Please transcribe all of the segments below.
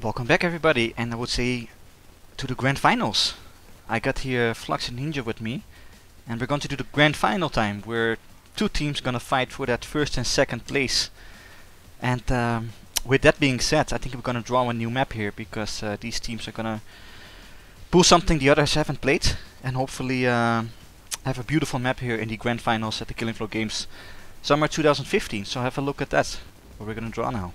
Welcome back everybody, and I would say to the grand finals. I got here Flux and Ninja with me, and we're going to do the grand final time, where two teams gonna fight for that first and second place. And with that being said, I think we're gonna draw a new map here, because these teams are gonna pull something the others haven't played, and hopefully have a beautiful map here in the grand finals at the Killing Floor Games Summer 2015. So have a look at that, what we're gonna draw now.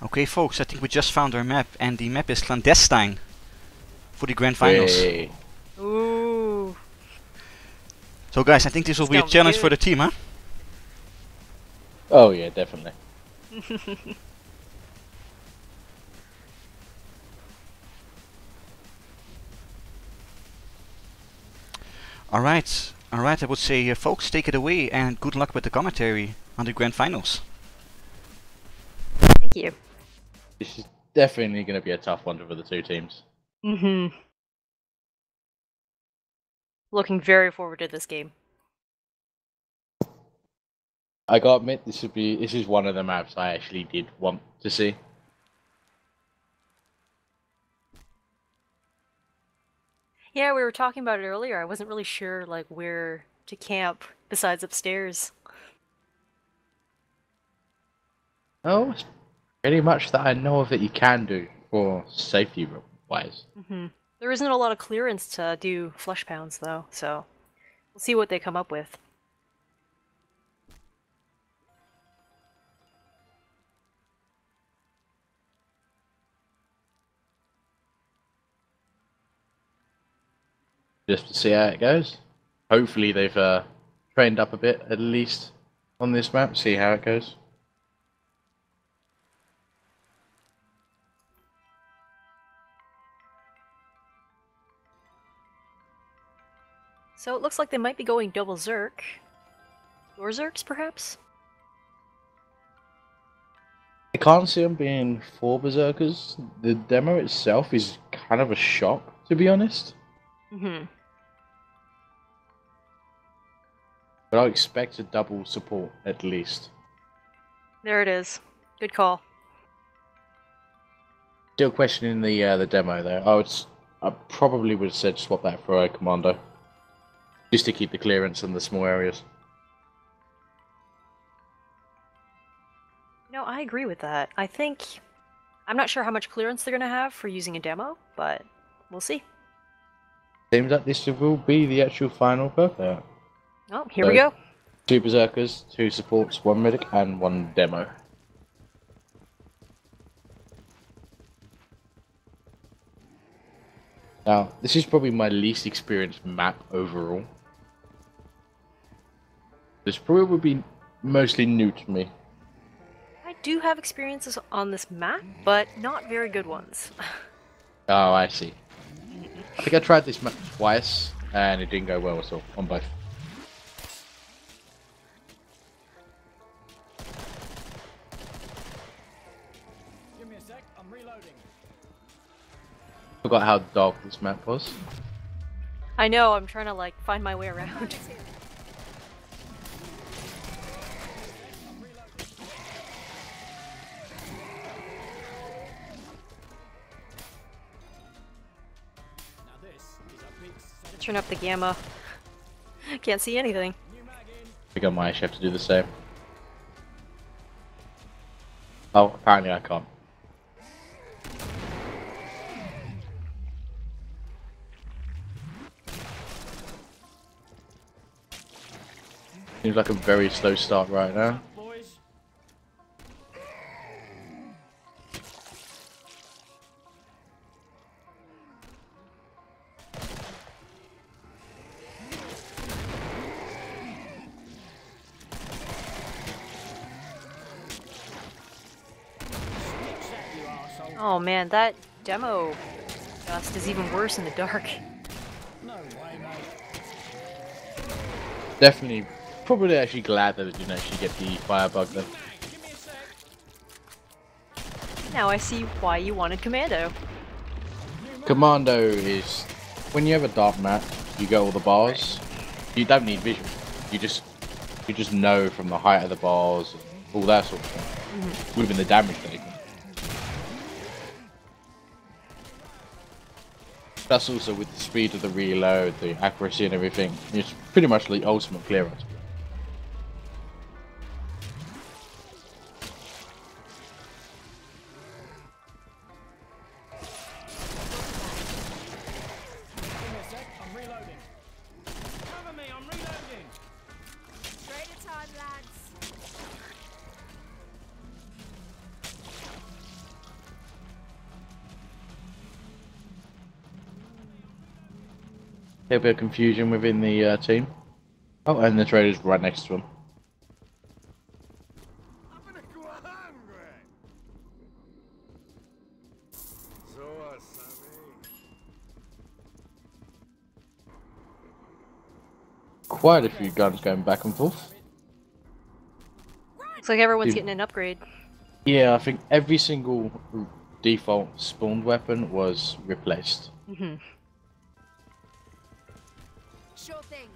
Okay folks, I think we just found our map, and the map is Clandestine for the grand finals. Hey. Ooh. So guys, I think this will be a challenge for the team, huh? Oh yeah, definitely. Alright, I would say folks, take it away and good luck with the commentary on the grand finals. Thank you. This is definitely going to be a tough one for the two teams. Looking very forward to this game. I gotta admit, this is one of the maps I actually did want to see. Yeah, we were talking about it earlier. I wasn't really sure like where to camp besides upstairs. Oh, it's pretty much that I know of that you can do for safety wise. There isn't a lot of clearance to do flesh pounds though, so we'll see what they come up with. Just to see how it goes. Hopefully they've trained up a bit at least on this map, see how it goes. So it looks like they might be going double Zerk. Or Zerks, perhaps? I can't see them being 4 Berserkers. The demo itself is kind of a shock, to be honest. But I expect a double support at least. There it is. Good call. Still questioning the demo though. I probably would have said swap that for a commando, just to keep the clearance in the small areas. No, I agree with that. I'm not sure how much clearance they're gonna have for using a demo, but we'll see. Seems like this will be the actual final burnout. Oh, here we go. 2 Berserkers, 2 supports, 1 medic, and 1 demo. Now, this is probably my least experienced map overall. This probably would be mostly new to me. I do have experiences on this map, but not very good ones. Oh, I see. I think I tried this map twice, and it didn't go well at all, on both. Give me a sec, I'm reloading. Forgot how dark this map was. I know, I'm trying to like find my way around. Now this is a big Turn up the gamma. Can't see anything. new mag in. I think I might actually have to do the same. Oh, apparently I can't. Seems like a very slow start right now. Boys, sticks at you, arsehole. Oh man, that demo dust is even worse in the dark. No way, mate. Definitely, probably actually glad that it didn't actually get the firebug then. Hey, give me a sec. Now I see why you wanted Commando. Commando is when you have a dark map, you get all the bars. You don't need vision. You just know from the height of the bars and all that sort of stuff. Within the damage taken. That's also with the speed of the reload, the accuracy and everything. It's pretty much the ultimate clearance. Give me a sec. I'm reloading. Cover me. I'm reloading. Straight to time, lads. A bit of confusion within the team. Oh, and the trader's right next to him. Quite a few guns going back and forth. Looks like everyone's Dude. getting an upgrade. Yeah, I think every single default spawned weapon was replaced. Mhm. Sure thing.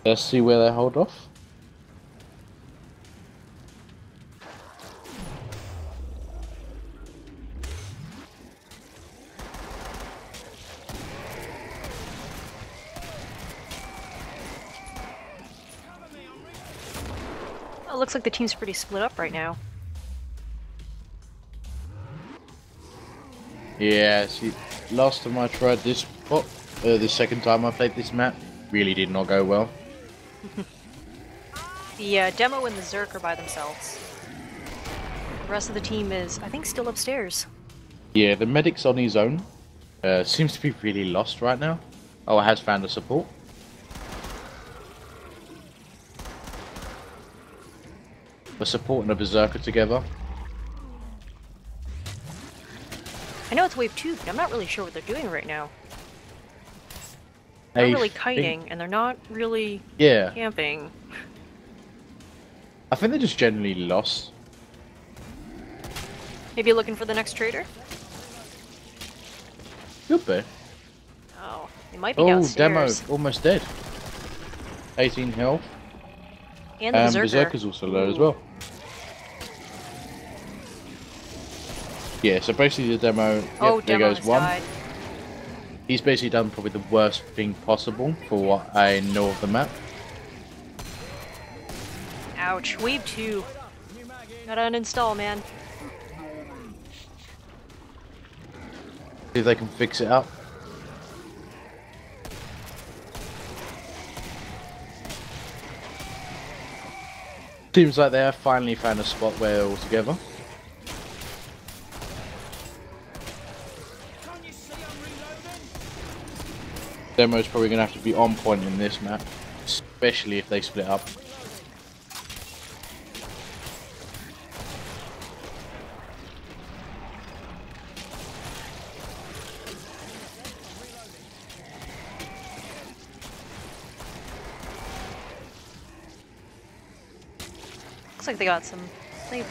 Let's see where they hold off. Oh, it looks like the team's pretty split up right now. Yeah, see, last time I tried this spot, the second time I played this map, really did not go well. The demo and the Zerk are by themselves. The rest of the team is, I think, still upstairs. Yeah, the medic's on his own. Seems to be really lost right now. Oh, has found a support. A support and a berserker together. I know it's wave 2, but I'm not really sure what they're doing right now. They're not really kiting, and they're not really Yeah, camping. I think they're just generally lost. Maybe looking for the next trader? Could be. Oh, they might be Oh, downstairs. demo, almost dead. 18 health. And the And Berserker. berserker's also low as Ooh. well. Yeah, so basically the demo, yep, Oh, there demo goes has one. died. He's basically done probably the worst thing possible for what I know of the map. Ouch. Wave 2. Gotta uninstall, man. See if they can fix it up. Seems like they have finally found a spot where they're all together. Can't you see I'm reloading? Demo's probably going to have to be on point in this map, especially if they split up. Looks like they got some. They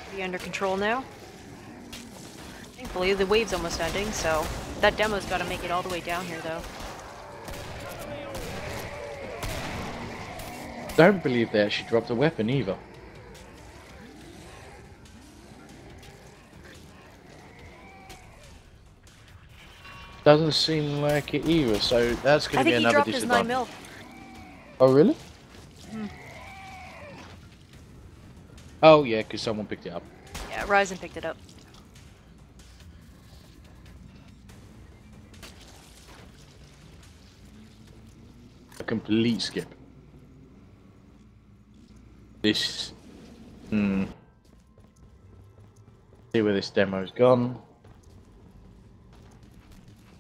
pretty under control now. Thankfully, the wave's almost ending, so that demo's got to make it all the way down here, though. Don't believe they actually dropped a weapon either. Doesn't seem like it either, so that's I going to be think he another dropped his 9 disadvantage. mil. Oh, really? Oh, yeah, because someone picked it up. Yeah, Ryzen picked it up. A complete skip. This... See where this demo's gone.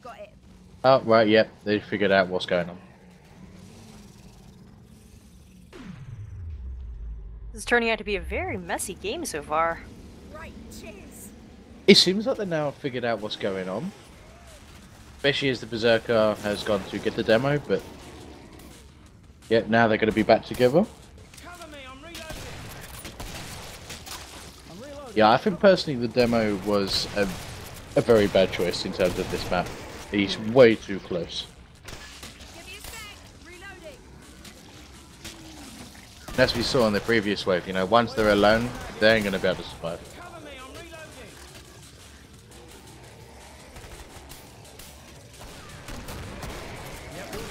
Got it. Oh, right, yep, they figured out what's going on. This is turning out to be a very messy game so far. Right, cheers. It seems like they now figured out what's going on. Especially as the Berserker has gone to get the demo, but... yeah, now they're going to be back together. Cover me, I'm reloading. I'm reloading. Yeah, I think personally the demo was a very bad choice in terms of this map. He's way too close. Give me a sec. Reloading. And as we saw in the previous wave, you know, once they're alone, they ain't going to be able to survive. Cover me, I'm reloading. Yep, will do.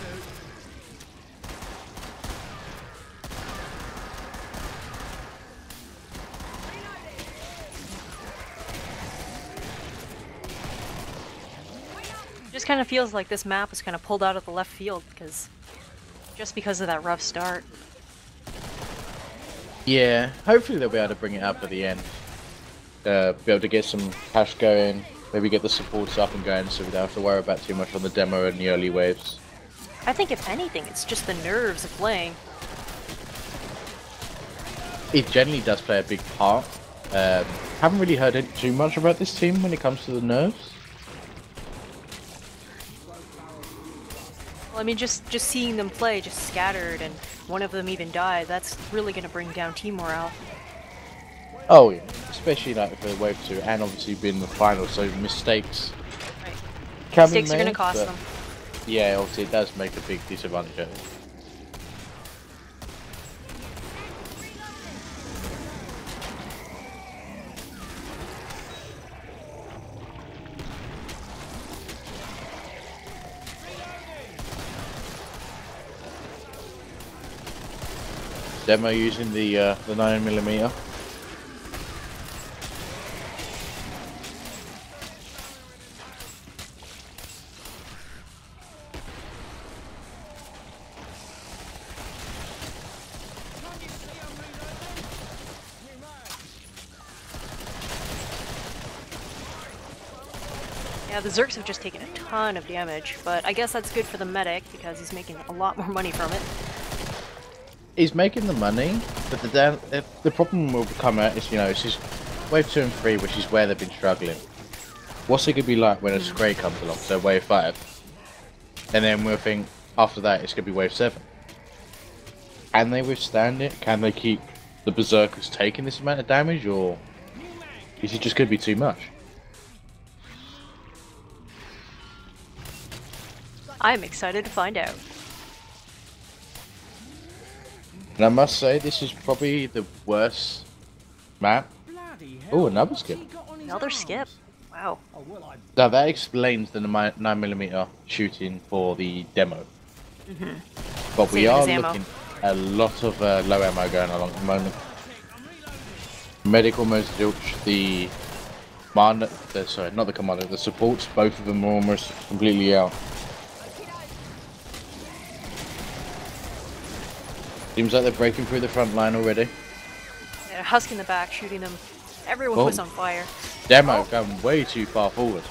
It just kind of feels like this map was kind of pulled out of the left field because of that rough start. Yeah, hopefully they'll be able to bring it up at the end. Be able to get some cash going, maybe get the supports up and going so we don't have to worry about too much on the demo and the early waves. I think if anything, it's just the nerves of playing. It generally does play a big part. Haven't really heard too much about this team when it comes to the nerves. Well, I mean, just seeing them play, just scattered, and one of them even died, that's really going to bring down team morale. Oh yeah, especially like for wave 2 and obviously being the final, so mistakes Right. can Mistakes be are made, going to cost but them. yeah, obviously it does make a big disadvantage. I think. Demo using the 9mm. Yeah, the Zerks have just taken a ton of damage, but I guess that's good for the medic because he's making a lot more money from it. He's making the money, but the problem will come out is, you know, it's just wave 2 and 3, which is where they've been struggling. What's it gonna be like when a Scray comes along? So wave 5, and then we'll think after that it's gonna be wave 7. Can they withstand it? Can they keep the Berserkers taking this amount of damage, or is it just gonna be too much? I'm excited to find out. And I must say, this is probably the worst map. Bloody hell. Oh, another what's he skip. got on his Another arms? skip. Wow. Oh, well, I Now that explains the 9mm shooting for the demo. But we Saving are his ammo. looking at a lot of low ammo going along at the moment. Medic almost zilch, the commander, sorry, not the commander, the supports, both of them are almost completely out. Seems like they're breaking through the front line already. Yeah, Husk in the back shooting them. Everyone Oh. was on fire. Demo going way too far forward.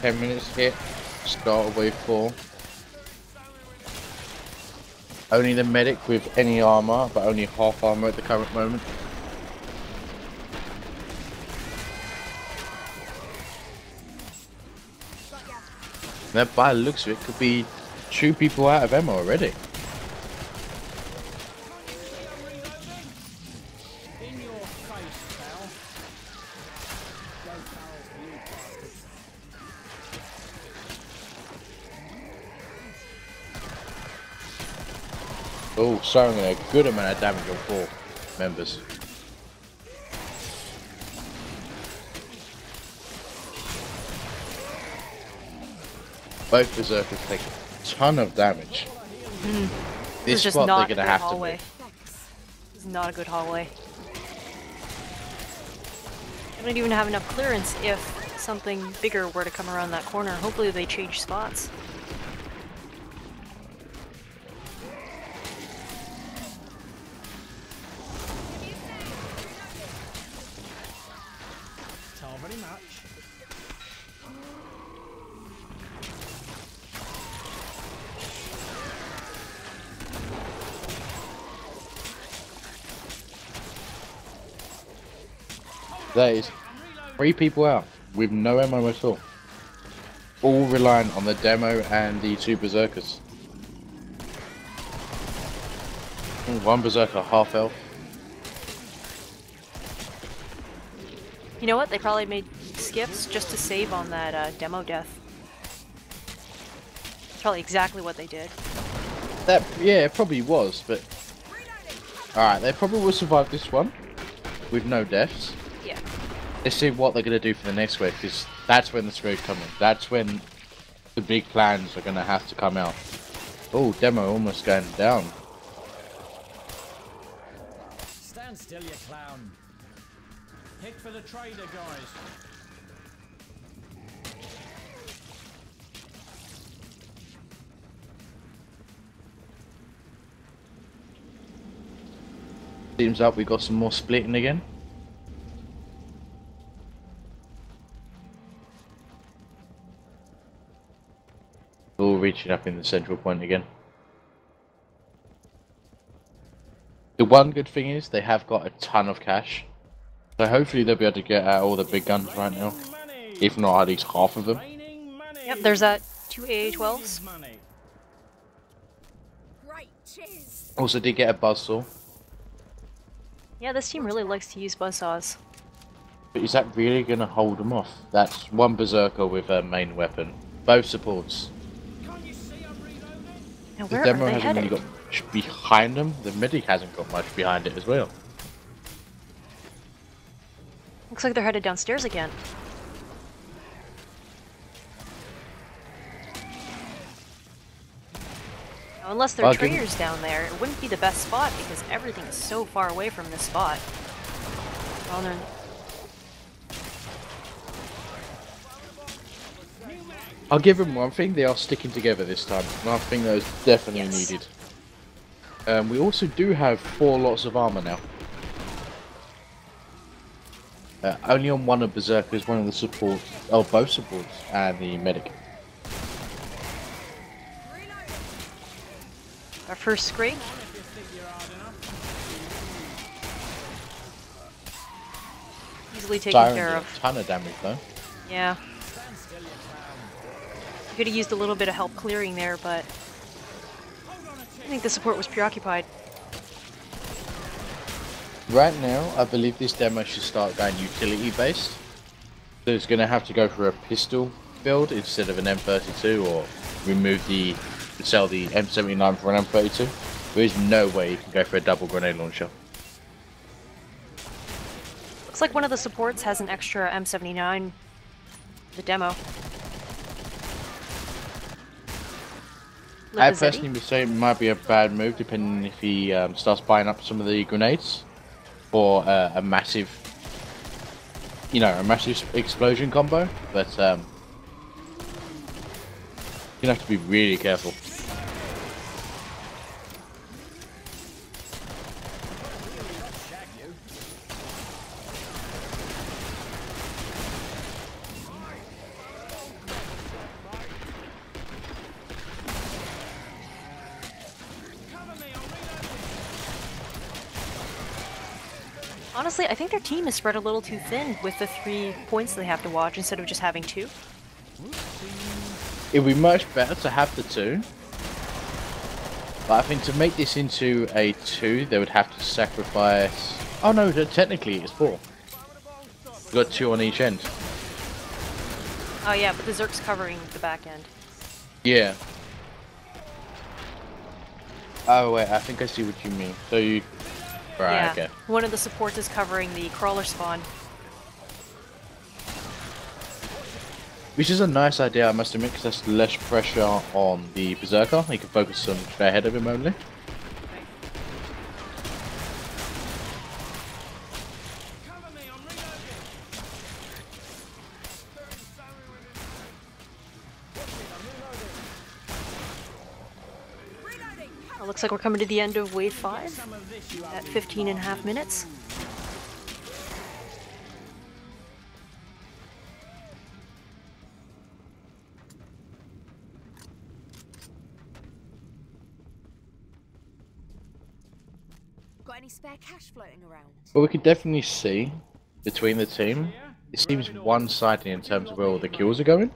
Ten minutes hit. Start of wave 4. Only the medic with any armor, but only half armor at the current moment. That, by the looks of it, could be 2 people out of ammo already. in your face, pal. Go barrel for you, bastard. Oh, showing a good amount of damage on 4 members. Both Berserkers take a ton of damage. This is This just spot not they're a gonna good have hallway. to This is not a good hallway. I don't even have enough clearance if something bigger were to come around that corner. Hopefully they change spots. Not very much. That is 3 people out with no ammo at all. All reliant on the demo and the 2 berserkers. One berserker half health. You know what? They probably made skips just to save on that demo death. That's probably exactly what they did. That, yeah, it probably was, but... Alright, they probably will survive this one with no deaths. Yeah. Let's see what they're going to do for the next wave, because that's when the screw's coming. That's when the big plans are going to have to come out. Oh, demo almost going down. Stand still, you clown. Hit for the trader, guys. Seems like we got some more splitting again. All reaching up in the central point again. The one good thing is they have got a ton of cash. So hopefully they'll be able to get out all the big guns right now. If not at least half of them. Yep, there's that 2 AA-12s. Great, cheers. Also did get a buzzsaw. Yeah, this team really likes to use buzzsaws. But is that really going to hold them off? That's one berserker with a main weapon. Both supports. Can't you see I'm reloading? Now, The where are demo they hasn't headed? really got much behind them. The medic hasn't got much behind it as well. Looks like they're headed downstairs again. Now, unless there are Well, given- trainers down there, it wouldn't be the best spot because everything is so far away from this spot. Well, then, I'll give them one thing, they are sticking together this time. And I think that was definitely Yes. needed. We also do have 4 lots of armor now. Only on one of Berserkers, one of the supports, oh both supports, and the medic. our first scrape. Easily taken Siren care did of. a ton of damage though. Yeah. You could have used a little bit of help clearing there, but I think the support was preoccupied. Right now, I believe this demo should start going utility based. So it's going to have to go for a pistol build instead of an M32, or remove the sell the M79 for an M32. There is no way you can go for a double grenade launcher. Looks like one of the supports has an extra M79. The demo. I Lipizzetti? personally would say it might be a bad move, depending if he starts buying up some of the grenades, or a massive, you know, a massive explosion combo. But you have to be really careful. Honestly, I think their team is spread a little too thin with the 3 points they have to watch instead of just having 2. It would be much better to have the 2. But I think to make this into a 2, they would have to sacrifice... Oh no, technically it's 4. We've got 2 on each end. Oh yeah, but the Zerk's covering the back end. Yeah. Oh wait, I think I see what you mean. So you... Right, Yeah, okay. one of the supports is covering the crawler spawn. Which is a nice idea, I must admit, because that's less pressure on the Berserker. He can focus on straight ahead of him only. It looks like we're coming to the end of wave 5 at 15.5 minutes. Got any spare cash floating around? But we can definitely see between the team, it seems one-sided in terms of where all the kills are going.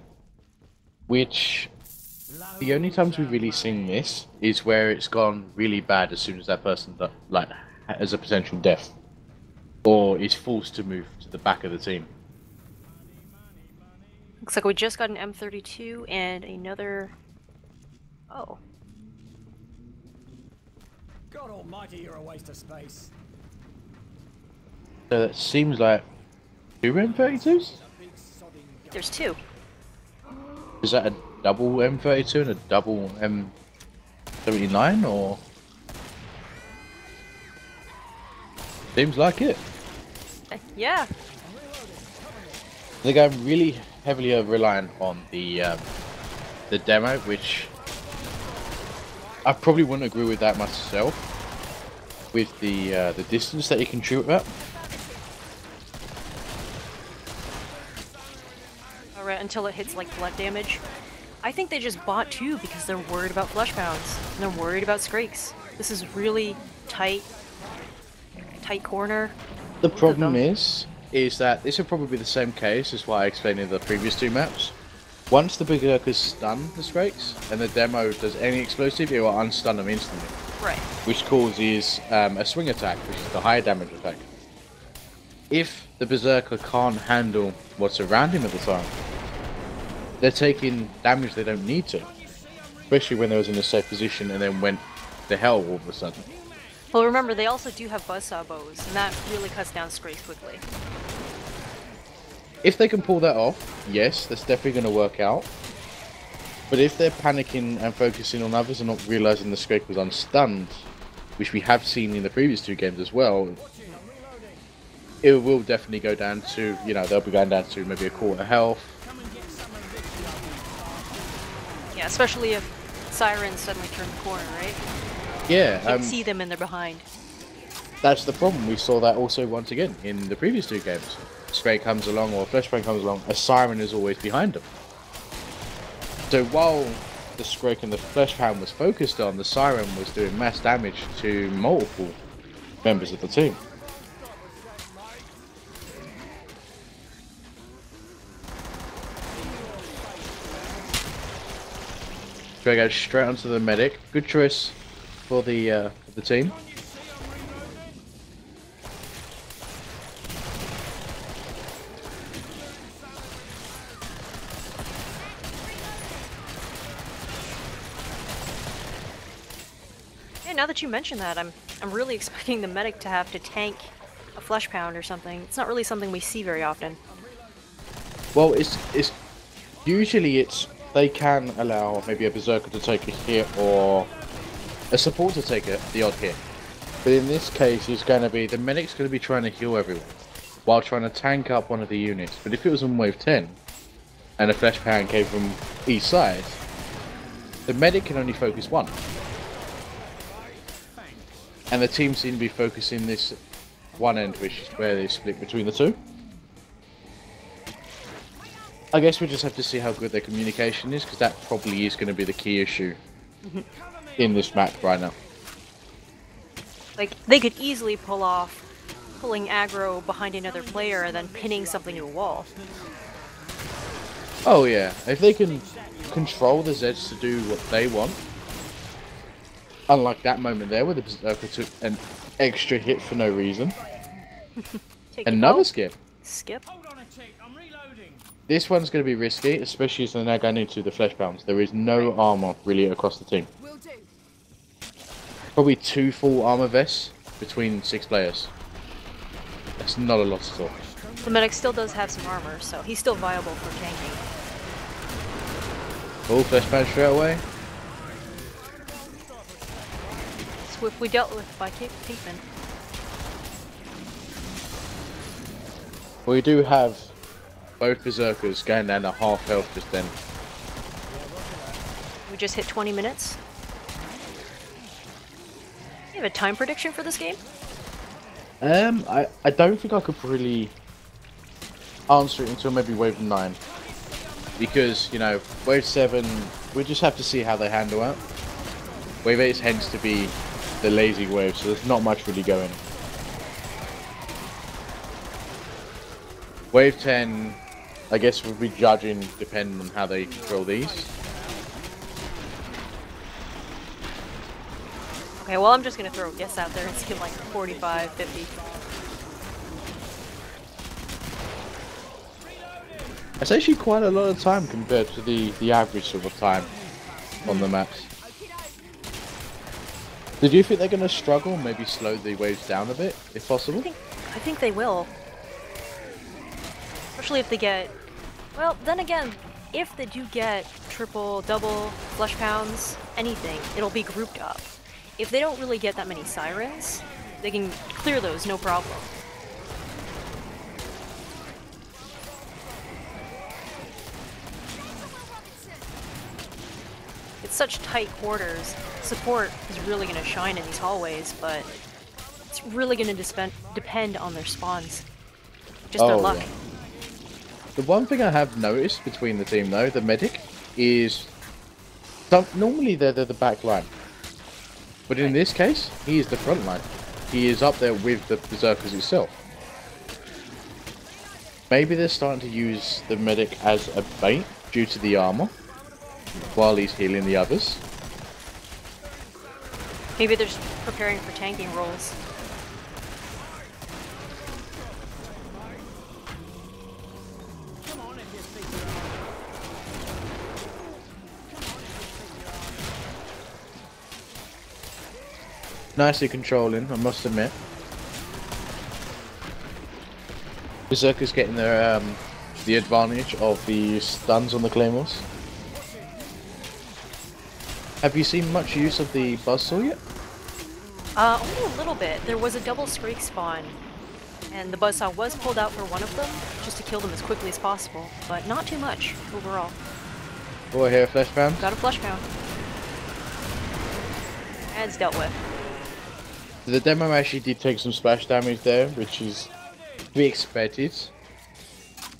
Which, the only times we've really seen this is where it's gone really bad as soon as that person like has a potential death, or is forced to move to the back of the team. Looks like we just got an M32 and another. Oh. God almighty, you're a waste of space. So that seems like 2 M32s? There's 2. Is that a double M32 and a double M79, or? Seems like it. Yeah. I think I'm really heavily reliant on the demo, which I probably wouldn't agree with that myself. With the distance that you can shoot at. Alright, until it hits like blood damage. I think they just bought 2 because they're worried about flesh pounds and they're worried about scrakes. This is really tight corner. The problem is that this will probably be the same case as what I explained in the previous 2 maps. Once the Berserkers stun the Scrakes, and the demo does any explosive, it will unstun them instantly. Right. Which causes a swing attack, which is the high damage attack. If the Berserker can't handle what's around him at the time, they're taking damage they don't need to. Especially when they was in a safe position and then went to hell all of a sudden. Well, remember, they also do have buzzsaw bows, and that really cuts down scrakes quickly. If they can pull that off, yes, that's definitely going to work out. But if they're panicking and focusing on others and not realizing the Scrake was unstunned, which we have seen in the previous 2 games as well, it will definitely go down to, you know, they'll be going down to maybe a quarter health. Yeah, especially if Sirens suddenly turn the corner, right? Yeah, You can see them and they're behind. that's the problem. We saw that also once again in the previous 2 games. Scrake comes along or Fleshbang comes along, a Siren is always behind them. So while the Scrake and the Fleshpound was focused on, the Siren was doing mass damage to multiple members of the team. Scrake goes straight onto the medic. Good choice for the team. Yeah, now that you mention that, I'm really expecting the medic to have to tank a flesh pound or something. It's not really something we see very often. Well, it's usually they can allow maybe a berserker to take a hit or a support to take the odd hit. But in this case, it's going to be the medic's going to be trying to heal everyone while trying to tank up one of the units. But if it was on wave 10 and a flesh pound came from each side, the medic can only focus one. And the team seem to be focusing this one end, which is where they split between the 2. I guess we just have to see how good their communication is, because that probably is going to be the key issue in this map right now. Like, they could easily pull off pulling aggro behind another player and then pinning something to a wall. Oh yeah, if they can control the Zeds to do what they want, unlike that moment there where the Berserker took an extra hit for no reason. Another skip. Skip? Hold on a tick, I'm reloading. This one's going to be risky, especially as they're now going into the flesh pounds. There is no armor really across the team. Will do. Probably 2 full armor vests between 6 players. That's not a lot at all. The medic still does have some armor, so he's still viable for tanking. Full flesh pound straight away. Swiftly dealt with by Capeman. We do have both berserkers going down to half health just then. We just hit 20 minutes. You have a time prediction for this game? I don't think I could really answer it until maybe wave 9. Because, you know, wave 7, we just have to see how they handle it. Wave 8 tends to be the lazy wave, so there's not much really going. Wave 10, I guess we'll be judging depending on how they control these. Okay, well, I'm just gonna throw a guess out there and see like 45, 50. That's actually quite a lot of time compared to the average sort of time on the maps. Did you think they're going to struggle, maybe slow the waves down a bit, if possible? I think they will. Especially if they get... Well, then again, if they do get triple, double, flush pounds, anything, it'll be grouped up. If they don't really get that many sirens, they can clear those, no problem. It's such tight quarters. Support is really going to shine in these hallways, but it's really going to depend on their spawns. Just their luck. Yeah. The one thing I have noticed between the team, though, the medic, is normally they're the back line. But in this case, he is the front line. He is up there with the Berserkers itself. Maybe they're starting to use the medic as a bait due to the armor, while he's healing the others. Maybe they're just preparing for tanking roles. Nicely controlling, I must admit. Berserkers getting their the advantage of the stuns on the claymores. Have you seen much use of the buzzsaw yet? Only a little bit. There was a double Scrake spawn, and the buzzsaw was pulled out for one of them, just to kill them as quickly as possible, but not too much overall. Oh, I hear a flesh pound. Got a flush pound. And it's dealt with. The demo actually did take some splash damage there, which is to be expected.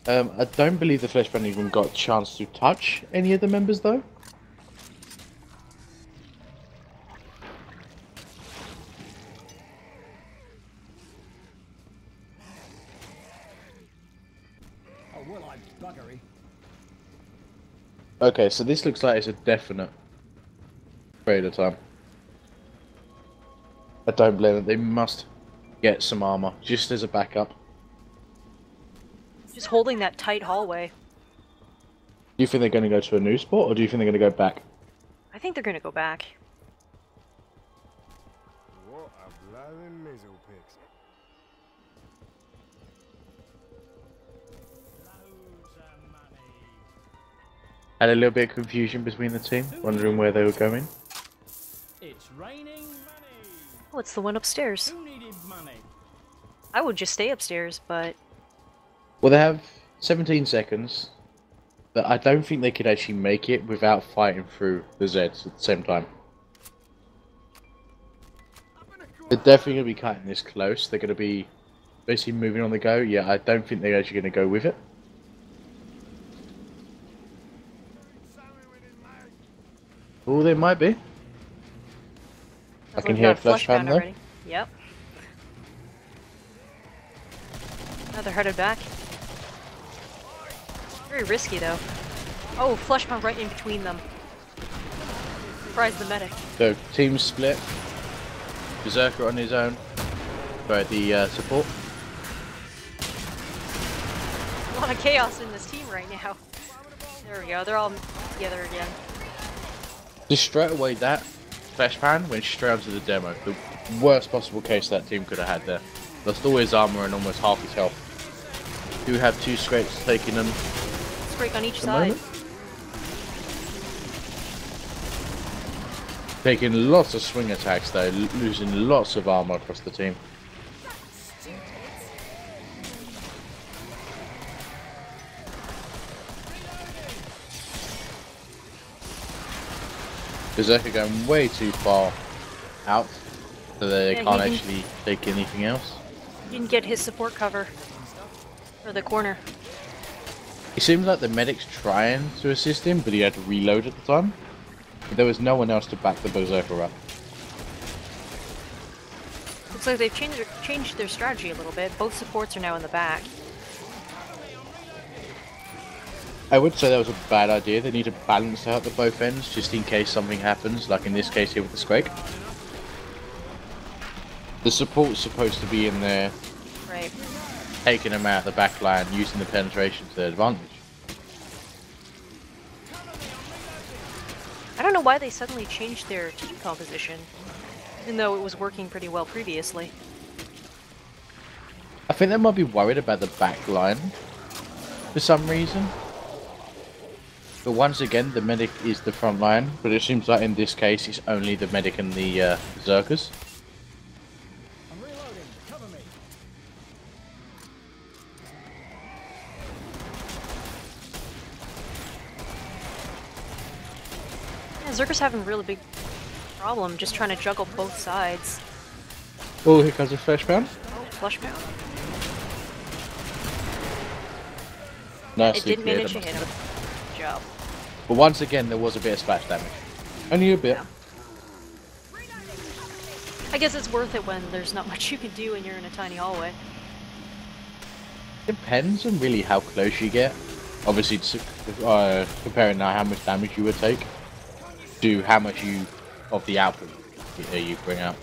I don't believe the flesh pound even got a chance to touch any of the members though. Okay, so this looks like it's a definite trade time. I don't blame them. They must get some armor, just as a backup. Just holding that tight hallway. Do you think they're going to go to a new spot, or do you think they're going to go back? I think they're gonna go back. What a bloody mizzle picks. Had a little bit of confusion between the team, wondering where they were going. It's raining money. Oh, it's the one upstairs. Who needed money? I would just stay upstairs, but... Well, they have 17 seconds, but I don't think they could actually make it without fighting through the Zeds at the same time. They're definitely going to be cutting this close. They're going to be basically moving on the go. Yeah, I don't think they're actually going to go with it. Oh, they might be. I can hear a flesh pound though. already. Yep. Now they're headed back. Very risky though. Oh, flesh pound right in between them. Surprise the medic. So, team split. Berserker on his own. For the support. A lot of chaos in this team right now. There we go, they're all together again. Just straight away that flesh pan went straight onto the demo. The worst possible case that team could have had there. Lost all his armor and almost half his health. Do have two scrapes taking them. Scrake on each the side. moment. Taking lots of swing attacks though, losing lots of armor across the team. Berserker going way too far out, so they Yeah, can't actually take anything else. Didn't get his support cover. For the corner. It seems like the medic's trying to assist him, but he had to reload at the time. But there was no one else to back the Berserker up. Looks like they've changed their strategy a little bit. Both supports are now in the back. I would say that was a bad idea. They need to balance out the both ends just in case something happens, like in this case here with the Scrake. The support's supposed to be in there, Right. taking them out of the back line, using the penetration to their advantage. I don't know why they suddenly changed their team composition, even though it was working pretty well previously. I think they might be worried about the back line for some reason. But once again, the medic is the front line, but it seems like in this case it's only the medic and the berserkers. I'm reloading. Cover me. Yeah, Zerker's having a really big problem just trying to juggle both sides. Oh, here comes a flashbound. Oh, flush pound. It Nicely did cleared manage to them. hit him. Good job. But once again, there was a bit of splash damage. Only a bit. Yeah. I guess it's worth it when there's not much you can do and you're in a tiny hallway. Depends on really how close you get. Obviously, comparing now how much damage you would take to how much of the output you bring out.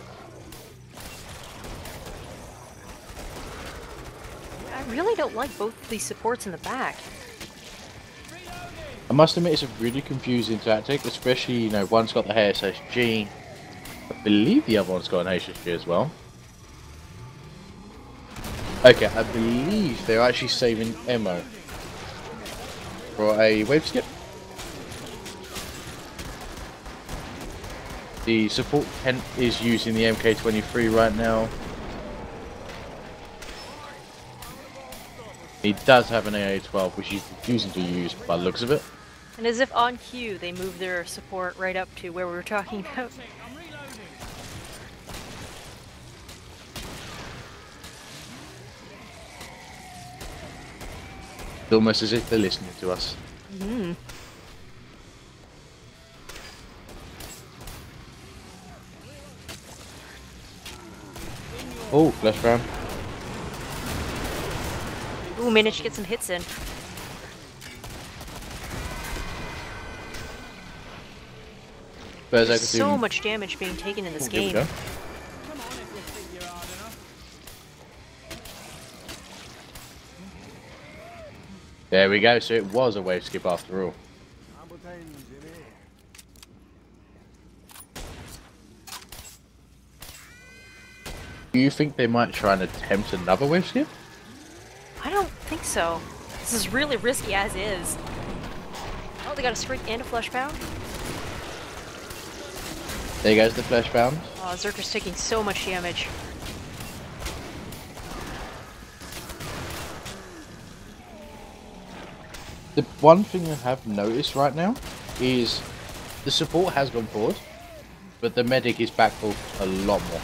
I really don't like both of these supports in the back. I must admit, it's a really confusing tactic, especially, you know, one's got the HSG. I believe the other one's got an HSG as well. Okay, I believe they're actually saving ammo for a wave skip. The support tent is using the MK23 right now. He does have an AA-12, which he's refusing to use by the looks of it. And as if on cue, they move their support right up to where we were talking about. I'm reloading. It's almost as if they're listening to us. Mm-hmm. Oh, flash round. Ooh, managed to get some hits in. Berserker There's so doing- much damage being taken in this Oh, here we game. go. Come on if you think you're hard enough. There we go, so it was a wave skip after all. Humble things in here. Do you think they might try and attempt another wave skip? I don't think so. This is really risky as is. Oh, they got a Scrake and a Flesh Pound. There goes the flesh bound. Oh, Zerker's taking so much damage. The one thing I have noticed right now is the support has gone forward, but the medic is back for a lot more.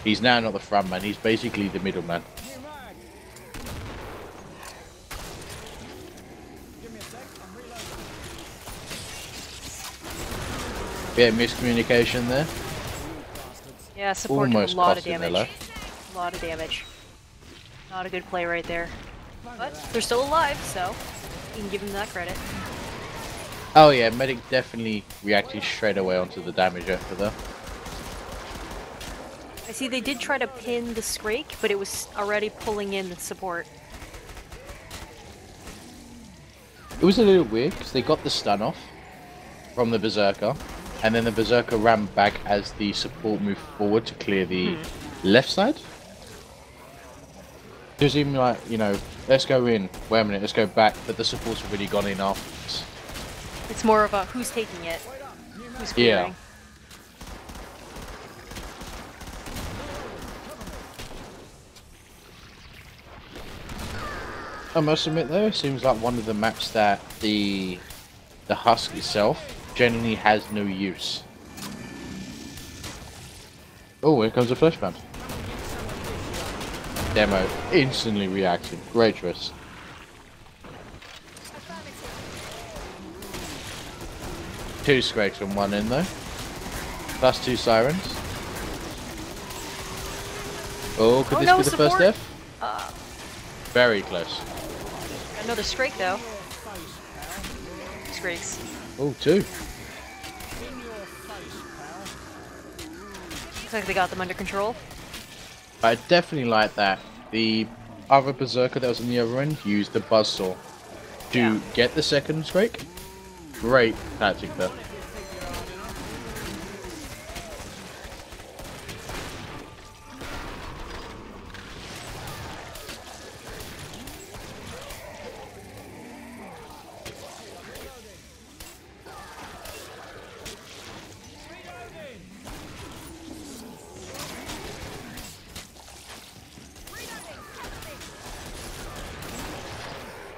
He's now not the front man, he's basically the middleman. New mag. Give me a sec. I'm reloading. Bit of miscommunication there. Yeah, support did Almost a lot of costing their damage. life. A lot of damage. Not a good play right there. But they're still alive, so you can give them that credit. Oh yeah, medic definitely reacting straight away onto the damage after that. I see they did try to pin the Scrake, but it was already pulling in the support. It was a little weird because they got the stun off from the Berserker, and then the Berserker ran back as the support moved forward to clear the left side. It was even like, you know, let's go in, wait a minute, let's go back, but the support's already gone in afterwards. It's more of a who's taking it, who's Yeah. clearing. I must admit though, it seems like one of the maps that the husk itself genuinely has no use. Oh, here comes a flesh band. Demo instantly reacting. Great choice. Two Scrakes on one end though. Plus 2 sirens. Oh, could Oh this no, be the support! first death? Very close. Another Scrake though. Scrakes. Oh, two. In your face, pal. Looks like they got them under control. I definitely like that. The other berserker that was on the other end used the buzzsaw to Yeah. get the second Scrake. Great tactic there.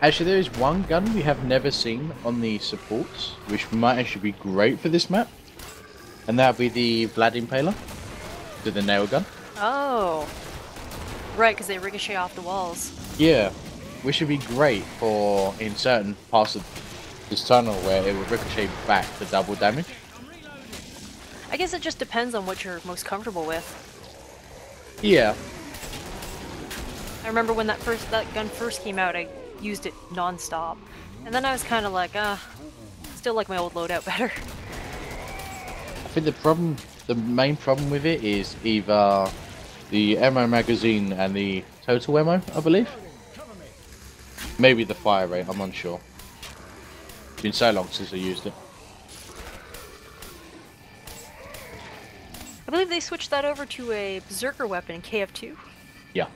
Actually, there is one gun we have never seen on the supports, which might actually be great for this map. And that would be the Vlad Impaler, with the nail gun. Oh. Right, because they ricochet off the walls. Yeah, which would be great for in certain parts of this tunnel where it would ricochet back to double damage. I guess it just depends on what you're most comfortable with. Yeah, I remember when that gun first came out, I used it non-stop. And then I was kind of like, still like my old loadout better. I think the main problem with it is either the ammo magazine and the total ammo, I believe. Maybe the fire rate, I'm unsure. It's been so long since I used it. I believe they switched that over to a berserker weapon in KF2. Yeah.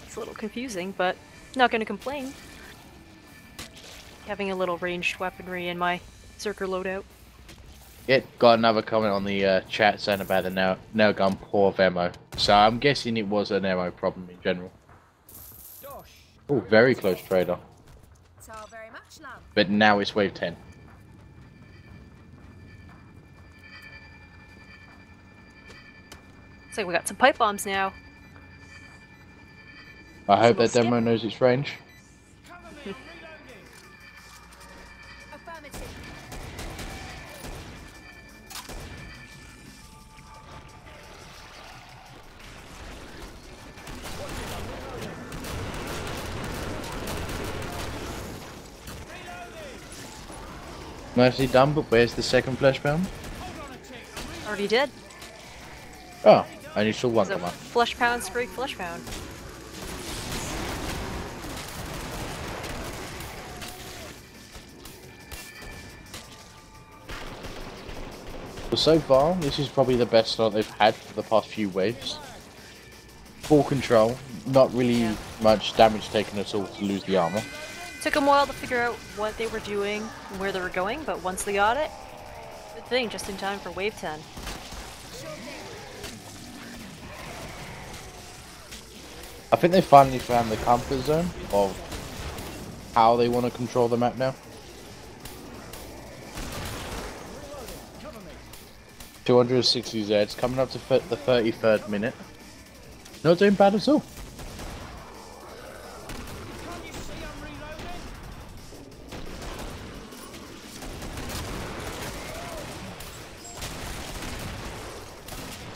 It's a little confusing, but not going to complain. Having a little ranged weaponry in my berserker loadout. It got another comment on the chat saying about the nail gun poor of ammo. So I'm guessing it was an ammo problem in general. Dosh. Oh, very close trader. So very much, love. But now it's wave 10. Looks like we got some pipe bombs now. I hope Little that demo knows its range. Cover me, I'm reloading. Affirmative. Nicely done, but where's the second flesh pound? Already did. Oh, I only saw one So come up. flesh pound, Scrake, flesh pound. But so far, this is probably the best start they've had for the past few waves. Full control, not really Yeah. much damage taken at all to lose the armor. Took them a while to figure out what they were doing and where they were going, but once they got it, good thing, just in time for wave 10. I think they finally found the comfort zone of how they want to control the map now. 260 Zs coming up to the 33rd minute. Not doing bad at all. Can't you see I'm reloading?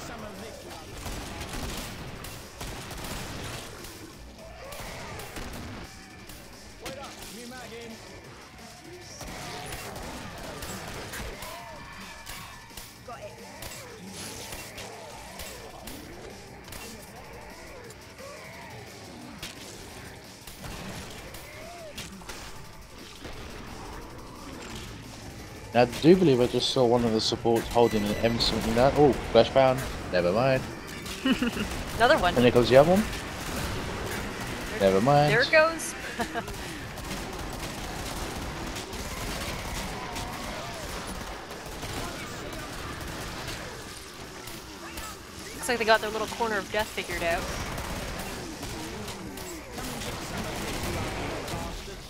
Some of this, love. Wait up, new mag in. Got it. Now, I do believe I just saw one of the supports holding an M79. Oh, flash pound. Never mind. Another one. And there goes the other one. Never mind. There it goes. Looks like they got their little corner of death figured out.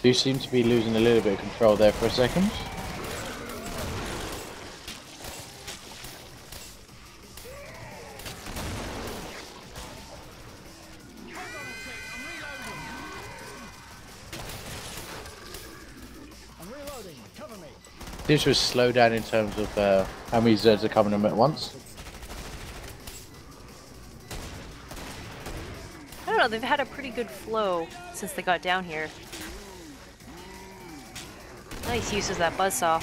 Do seem to be losing a little bit of control there for a second. I'm reloading. Cover me. This was slow down in terms of how many Zeds are coming in at once. I don't know, they've had a pretty good flow since they got down here. Nice use of that buzzsaw.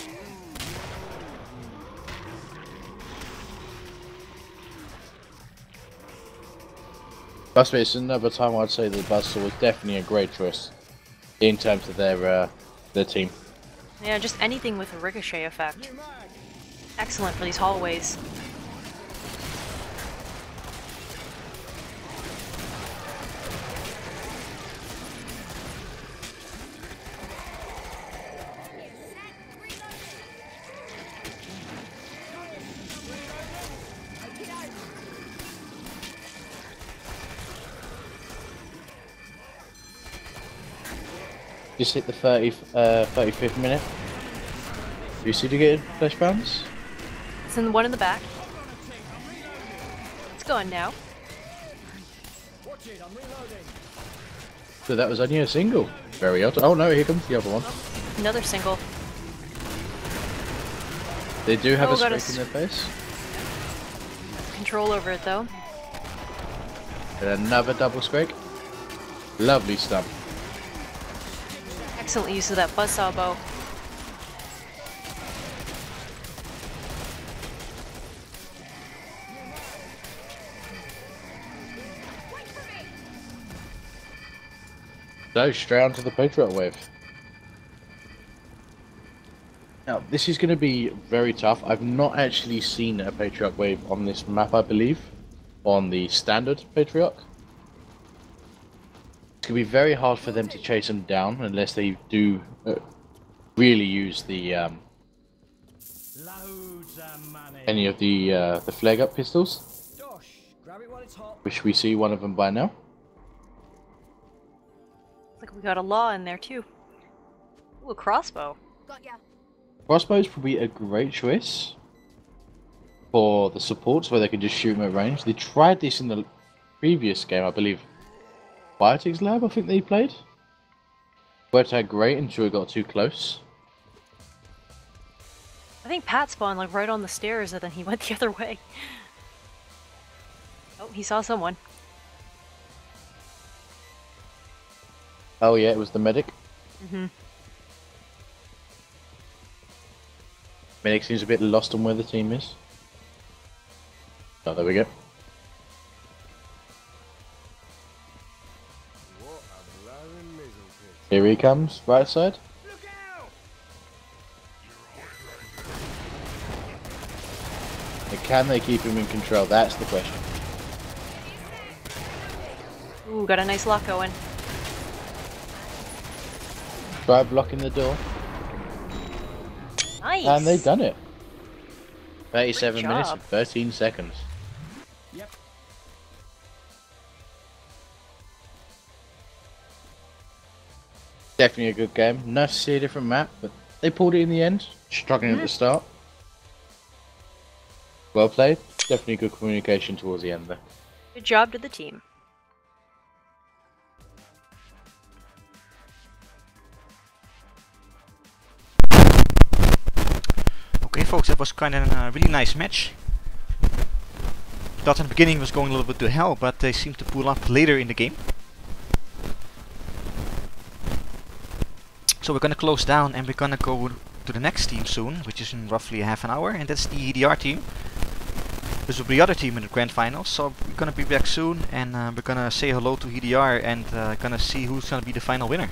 Trust me, it's another time I'd say the Buzzsaw was definitely a great choice in terms of their team. Yeah, just anything with a ricochet effect. Excellent for these hallways. Just hit the 35th minute. Do you see to get flesh bounce? It's in the one in the back. It's going now. Watch it, I'm reloading. So that was only a single. Very odd. Oh no, here comes the other one. Another single. They do have Oh, a got streak in their face. Control over it though. And another double scrake. Lovely stun. Excellent use of that buzzsaw bow. So straight onto the Patriot wave. Now this is going to be very tough. I've not actually seen a Patriot wave on this map, I believe, on the standard Patriot. It's going to be very hard for them to chase them down unless they do really use the Loads of money. any of the flag up pistols, Dosh, grab it while it's hot. which we see one of them by now. Looks like we got a law in there too. Ooh, a crossbow. Got ya. Crossbow is probably a great choice for the supports where they can just shoot them at range. They tried this in the previous game, I believe. Biotic's Lab, I think they played. Worked out great until it got too close. I think Pat spawned like right on the stairs and then he went the other way. Oh, he saw someone. Oh yeah, it was the medic. Mm-hmm. Medic seems a bit lost on where the team is. Oh, there we go. What a blowing mizzle pitch. Here he comes, right side. Look out! And can they keep him in control? That's the question. Ooh, got a nice lock going. Try blocking the door. Nice! And they've done it. 37 Great minutes job. and 13 seconds. Yep. Definitely a good game. Nice to see a different map, but they pulled it in the end. Struggling at the start. Well played. Definitely good communication towards the end there. Good job to the team. Okay, folks, that was kind of a really nice match. Thought in the beginning was going a little bit to hell, but they seemed to pull up later in the game. So we're gonna close down and we're gonna go to the next team soon, which is in roughly half an hour, and that's the EDR team. This will be the other team in the grand finals, so we're gonna be back soon and we're gonna say hello to EDR and gonna see who's gonna be the final winner.